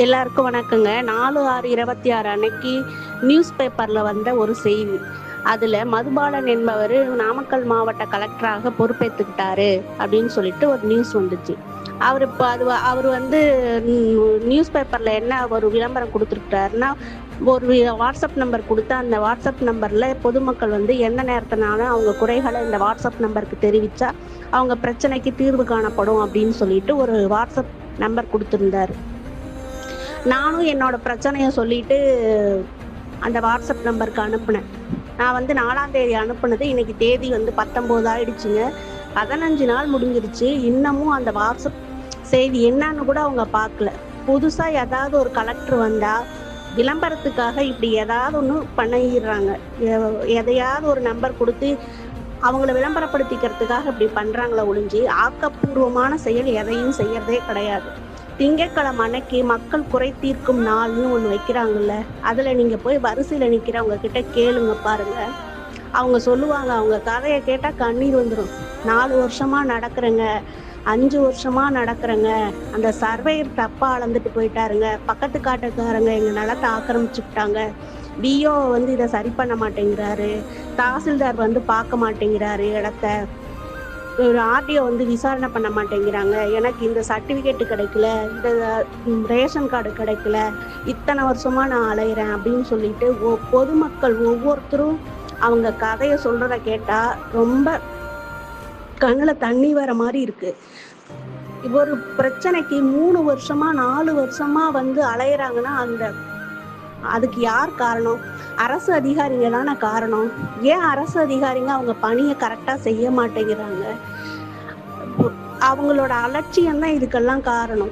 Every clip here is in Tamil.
எல்லாருக்கும் வணக்கங்க. 4/6/26 அன்னைக்கு நியூஸ் பேப்பர்ல வந்த ஒரு செய்தி. அதுல மதுபாலன் என்பவர் நாமக்கல் மாவட்ட கலெக்டராக பொறுப்பேற்றுக்கிட்டாரு அப்படின்னு சொல்லிட்டு ஒரு நியூஸ் வந்துச்சு. அவர் வந்து நியூஸ் பேப்பர்ல என்ன ஒரு விளம்பரம் கொடுத்துருக்காருன்னா, ஒரு வாட்ஸ்அப் நம்பர் கொடுத்து அந்த வாட்ஸ்அப் நம்பர்ல பொதுமக்கள் வந்து எந்த நேரத்தினாலும் அவங்க குறைகளை இந்த வாட்ஸ்அப் நம்பருக்கு தெரிவிச்சா அவங்க பிரச்சனைக்கு தீர்வு காணப்படும் அப்படின்னு சொல்லிட்டு ஒரு வாட்ஸ்அப் நம்பர் கொடுத்துருந்தாரு. நானும் என்னோட பிரச்சனையை சொல்லிட்டு அந்த வாட்ஸ்அப் நம்பருக்கு அனுப்புனேன். நான் வந்து 4ஆம் தேதி அனுப்புனது, இன்னைக்கு தேதி வந்து 19 ஆயிடுச்சுங்க. 15 நாள் முடிஞ்சிருச்சு. இன்னமும் அந்த வாட்ஸ்அப் செய்தி என்னன்னு கூட அவங்க பார்க்கல. புதுசாக ஏதாவது ஒரு கலெக்டர் வந்தால் விளம்பரத்துக்காக இப்படி ஏதாவது ஒன்று பண்ணிடுறாங்க. எதையாவது ஒரு நம்பர் கொடுத்து அவங்கள விளம்பரப்படுத்திக்கிறதுக்காக இப்படி பண்ணுறாங்களே ஒழிஞ்சு ஆக்கப்பூர்வமான செயல் எதையும் செய்யறதே கிடையாது. திங்கட்கிழமை அன்னைக்கு மக்கள் குறை தீர்க்கும் நாள்னு ஒன்று வைக்கிறாங்கல்ல, அதில் நீங்கள் போய் வரிசையில் நிற்கிறவங்க கிட்ட கேளுங்க பாருங்க. அவங்க சொல்லுவாங்க, அவங்க கதையை கேட்டால் கண்ணீர் வந்துடும். 4 வருஷமாக நடக்கிறேங்க, 5 வருஷமாக நடக்கிறேங்க, அந்த சர்வேயர் தப்பாக அளந்துட்டு போயிட்டாருங்க, பக்கத்து காட்டுக்காரங்க எங்கள் நிலத்தை ஆக்கிரமிச்சுக்கிட்டாங்க, பிஓ வந்து இதை சரி பண்ண மாட்டேங்கிறாரு, தாசில்தார் வந்து பார்க்க மாட்டேங்கிறாரு இடத்த, ஒரு ஆர்டிஓ வந்து விசாரணை பண்ண மாட்டேங்கிறாங்க, எனக்கு இந்த சர்டிஃபிகேட்டு கிடைக்கல, இந்த ரேஷன் கார்டு கிடைக்கல, இத்தனை வருஷமா நான் அலையிறேன் அப்படின்னு சொல்லிட்டு பொதுமக்கள் ஒவ்வொருத்தரும் அவங்க கதையை சொல்றத கேட்டா ரொம்ப கண்ணில் தண்ணி வர மாதிரி இருக்கு. ஒரு பிரச்சனைக்கு 3 வருஷமா 4 வருஷமா வந்து அலையிறாங்கன்னா அதுக்கு யார் காரணம்? அரசு அதிகாரிங்க தானே காரணம். ஏன் அரசு அதிகாரிங்க அவங்க பணியை கரெக்டாக செய்ய மாட்டேங்கிறாங்க? அவங்களோட அலட்சியம் தான் இதுக்கெல்லாம் காரணம்.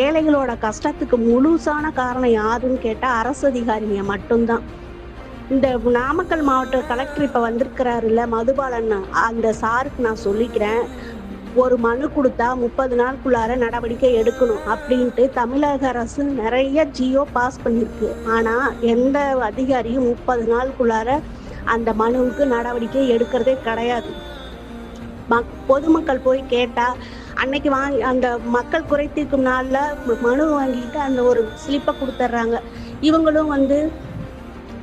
ஏழைகளோட கஷ்டத்துக்கு முழுசான காரணம் யாருன்னு கேட்டால் அரசு அதிகாரிங்க மட்டும்தான். இந்த நாமக்கல் மாவட்ட கலெக்டர் இப்போ வந்திருக்கிறாருல்ல மதுபாலன், அந்த சாருக்கு நான் சொல்லிக்கிறேன், ஒரு மனு கொடுத்தா 30 நாளுக்குள்ளார நடவடிக்கை எடுக்கணும் அப்படின்ட்டு தமிழக அரசு நிறைய ஜியோ பாஸ் பண்ணியிருக்கு. ஆனால் எந்த அதிகாரியும் 30 நாளுக்குள்ளார அந்த மனுவுக்கு நடவடிக்கை எடுக்கிறதே கிடையாது. பொதுமக்கள் போய் கேட்டால் அன்னைக்கு அந்த மக்கள் குறை தீர்க்கும் நாளில் மனு வாங்கிட்டு அந்த ஒரு ஸ்லிப்பை கொடுத்துட்றாங்க. இவங்களும் வந்து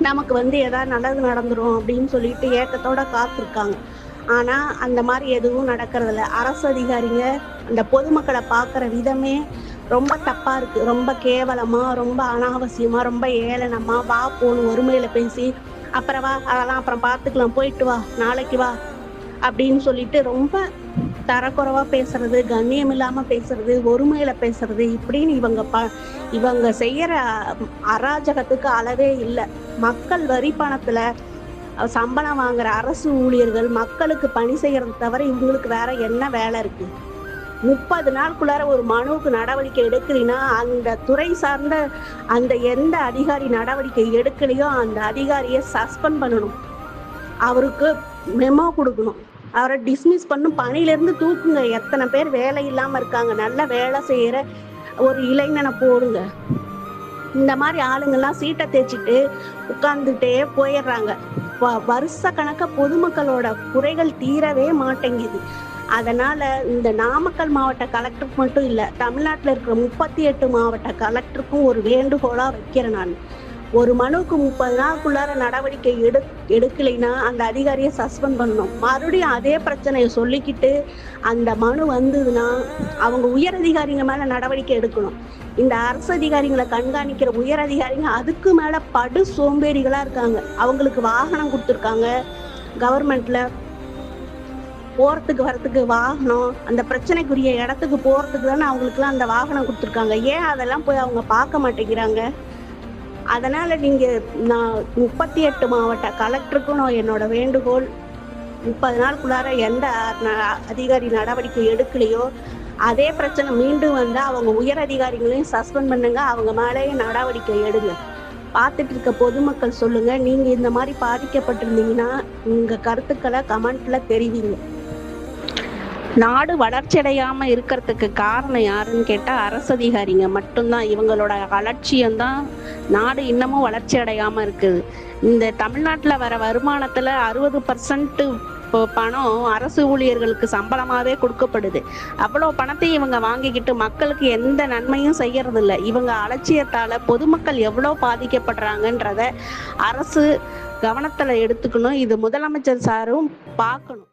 நமக்கு வந்து எதாவது நல்லது நடந்துடும் அப்படின்னு சொல்லிட்டு ஏக்கத்தோட காத்திருக்காங்க. ஆனால் அந்த மாதிரி எதுவும் நடக்கிறதில்ல. அரசு அதிகாரிங்க அந்த பொதுமக்களை பார்க்குற விதமே ரொம்ப தப்பாக இருக்குது. ரொம்ப கேவலமாக, ரொம்ப அனாவசியமாக, ரொம்ப ஏளனமாக, வா போகணும் ஒருமையில் பேசி அப்புறம் வா அதெல்லாம் அப்புறம் பார்த்துக்கலாம், போயிட்டு வா நாளைக்கு வா அப்படின்னு சொல்லிட்டு ரொம்ப தரக்குறைவாக பேசுறது, கண்ணியம் இல்லாமல் பேசுறது, ஒருமையில் பேசுறது, இப்படின்னு இவங்க செய்கிற அராஜகத்துக்கு அளவே இல்லை. மக்கள் வரி பணத்தில் சம்பளம் வாங்குற அரசு ஊழியர்கள் மக்களுக்கு பணி செய்யறதை தவிர இவங்களுக்கு வேற என்ன வேலை இருக்கு? 30 நாளுக்குள்ளார ஒரு மனுவுக்கு நடவடிக்கை எடுக்கலைன்னா அந்த துறை சார்ந்த அந்த எந்த அதிகாரி நடவடிக்கை எடுக்கலையோ அந்த அதிகாரியை சஸ்பெண்ட் பண்ணணும், அவருக்கு மெமோ கொடுக்கணும், அவரை டிஸ்மிஸ் பண்ணும், பணியிலேருந்து தூக்குங்க. எத்தனை பேர் வேலை இல்லாமல் இருக்காங்க, நல்ல வேலை செய்கிற ஒரு இளைஞனை போடுங்க. இந்த மாதிரி ஆளுங்கெல்லாம் சீட்டை தேய்ச்சிட்டு உட்கார்ந்துட்டே போயிடுறாங்க. வருஷ கணக்க பொதுமக்களோட குறைகள் தீரவே மாட்டேங்குது. அதனால இந்த நாமக்கல் மாவட்ட கலெக்டருக்கு மட்டும் இல்லை, தமிழ்நாட்டில் இருக்கிற 38 மாவட்ட கலெக்டருக்கும் ஒரு வேண்டுகோளா வைக்கிறேன். நான் ஒரு மனுவுக்கு 30 நாளுக்குள்ளார நடவடிக்கை எடுக்கலைன்னா அந்த அதிகாரியை சஸ்பெண்ட் பண்ணணும். மறுபடியும் அதே பிரச்சனையை சொல்லிக்கிட்டு அந்த மனு வந்ததுன்னா அவங்க உயர் அதிகாரிங்க மேல நடவடிக்கை எடுக்கணும். இந்த அரசு அதிகாரிகளை கண்காணிக்கிற உயர் அதிகாரிங்க அதுக்கு மேல படு சோம்பேறிகளா இருக்காங்க. அவங்களுக்கு வாகனம் கொடுத்துருக்காங்க கவர்மெண்ட்ல, போறதுக்கு வரத்துக்கு வாகனம், அந்த பிரச்சனைக்குரிய இடத்துக்கு போறதுக்கு தானே அவங்களுக்குலாம் அந்த வாகனம் கொடுத்துருக்காங்க. ஏன் அதெல்லாம் போய் அவங்க பார்க்க மாட்டேங்கிறாங்க? அதனால நான் 38 மாவட்ட கலெக்டருக்கும் என்னோட வேண்டுகோள், 30 நாளுக்குள்ளார எந்த அதிகாரி நடவடிக்கை எடுக்கலையோ அதே பிரச்சனை மீண்டும் வந்தால் அவங்க உயர் அதிகாரிகளையும் சஸ்பெண்ட் பண்ணுங்க, அவங்க மேலேயே நடவடிக்கை எடுங்க. பார்த்துட்டு இருக்க பொதுமக்கள் சொல்லுங்க, நீங்க இந்த மாதிரி பாதிக்கப்பட்டிருந்தீங்கன்னா உங்க கருத்துக்களை கமெண்ட்ல தெரிவிங்க. நாடு வளர்ச்சி அடையாம இருக்கிறதுக்கு காரணம் யாருன்னு கேட்டா அரசு அதிகாரிங்க மட்டும்தான். இவங்களோட அலட்சியம்தான் நாடு இன்னமும் வளர்ச்சி அடையாம இருக்குது. இந்த தமிழ்நாட்டில் வர வருமானத்துல 60% பணம் அரசு ஊழியர்களுக்கு சம்பளமாவே கொடுக்கப்படுது. அவ்வளவு பணத்தை இவங்க வாங்கிக்கிட்டு மக்களுக்கு எந்த நன்மையும் செய்யறது இல்ல. இவங்க அலட்சியத்தால பொதுமக்கள் எவ்வளவு பாதிக்கப்படுறாங்கன்றத அரசு கவனத்துல எடுத்துக்கணும். இது முதலமைச்சர் சாரும் பார்க்கணும்.